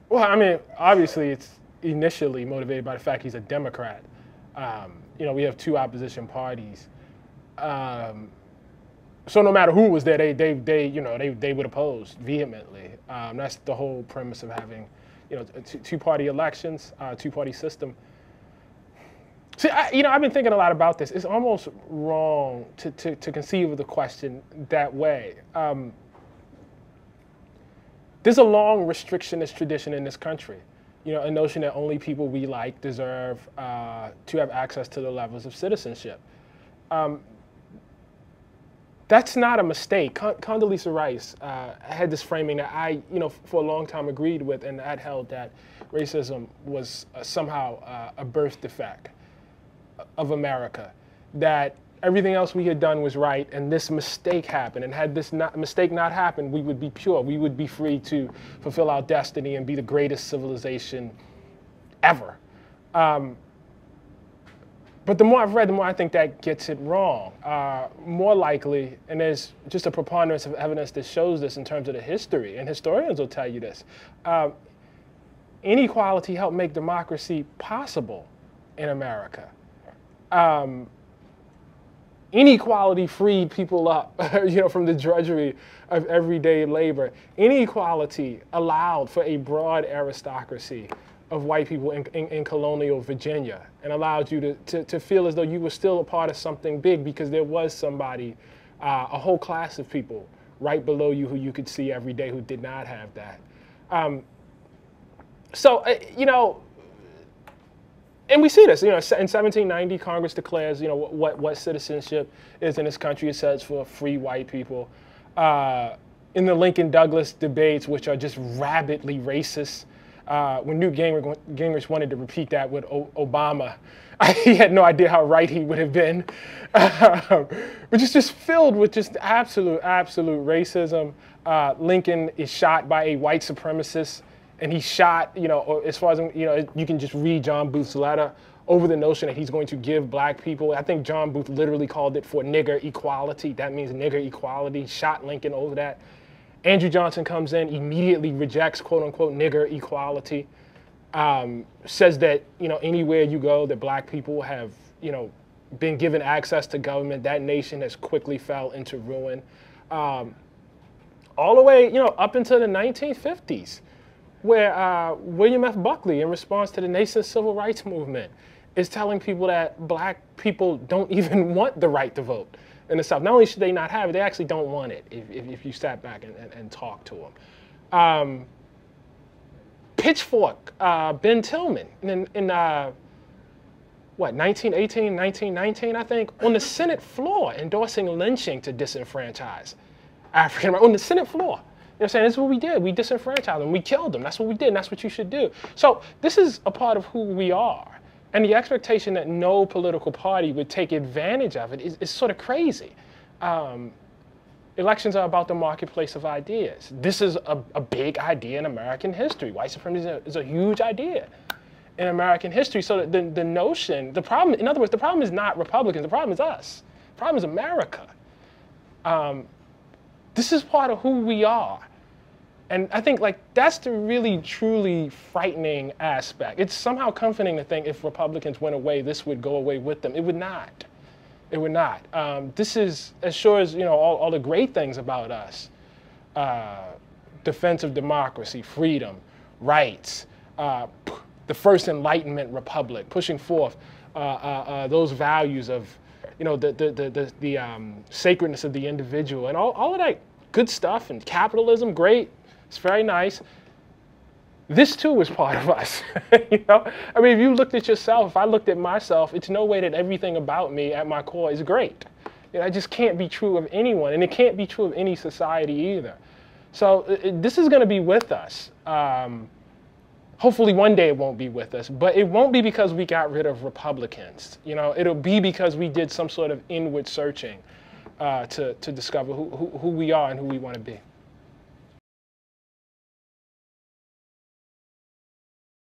Well, I mean, obviously, it's initially motivated by the fact he's a Democrat. We have two opposition parties. So no matter who was there, they would oppose vehemently. That's the whole premise of having, two-party elections, two-party system. See, I've been thinking a lot about this. It's almost wrong to conceive of the question that way. There's a long restrictionist tradition in this country. A notion that only people we like deserve to have access to the levels of citizenship. That's not a mistake. Condoleezza Rice had this framing that I, for a long time agreed with, and that held that racism was somehow a birth defect of America, that everything else we had done was right, and this mistake happened. And had this mistake not happened, we would be pure. We would be free to fulfill our destiny and be the greatest civilization ever. But the more I've read, the more I think that gets it wrong. More likely, and there's just a preponderance of evidence that shows this in terms of the history, and historians will tell you this, inequality helped make democracy possible in America. Inequality freed people up, from the drudgery of everyday labor. Inequality allowed for a broad aristocracy of white people in colonial Virginia, and allowed you to feel as though you were still a part of something big, because there was somebody, a whole class of people right below you who you could see every day who did not have that. And we see this, in 1790, Congress declares, what citizenship is in this country. It says for free white people. In the Lincoln-Douglas debates, which are just rabidly racist, when Newt Gingrich wanted to repeat that with Obama, he had no idea how right he would have been. But it's just filled with just absolute racism. Lincoln is shot by a white supremacist. And he shot, as far as, you can just read John Booth's letter over the notion that he's going to give black people, I think John Booth literally called it for nigger equality. That means nigger equality, shot Lincoln over that. Andrew Johnson comes in, immediately rejects quote unquote nigger equality, says that, anywhere you go that black people have, been given access to government, that nation has quickly fell into ruin. All the way, up into the 1950s. Where William F. Buckley, in response to the nascent civil rights movement, is telling people that black people don't even want the right to vote in the South. Not only should they not have it, they actually don't want it if you sat back and talked to them. Pitchfork, Ben Tillman, in 1918, 1919, I think, on the Senate floor, endorsing lynching to disenfranchise African Americans, on the Senate floor. This is what we did. We disenfranchised them. We killed them. That's what we did, and that's what you should do. So this is a part of who we are. And the expectation that no political party would take advantage of it is sort of crazy. Elections are about the marketplace of ideas. This is a big idea in American history. White supremacy is a huge idea in American history. So the notion, the problem, in other words, the problem is not Republicans. The problem is us. The problem is America. This is part of who we are. And I think that's the really, truly frightening aspect. It's somehow comforting to think if Republicans went away, this would go away with them. It would not. It would not. This is, as sure as, all the great things about us, defense of democracy, freedom, rights, the first Enlightenment republic, pushing forth those values of, the sacredness of the individual, and all of that good stuff, and capitalism, great, it's very nice. This too is part of us. I mean, if you looked at yourself, if I looked at myself, it's no way that everything about me at my core is great. It just can't be true of anyone, and it can't be true of any society either. So this is going to be with us. Hopefully one day it won't be with us, but it won't be because we got rid of Republicans. It'll be because we did some sort of inward searching to discover who we are and who we want to be.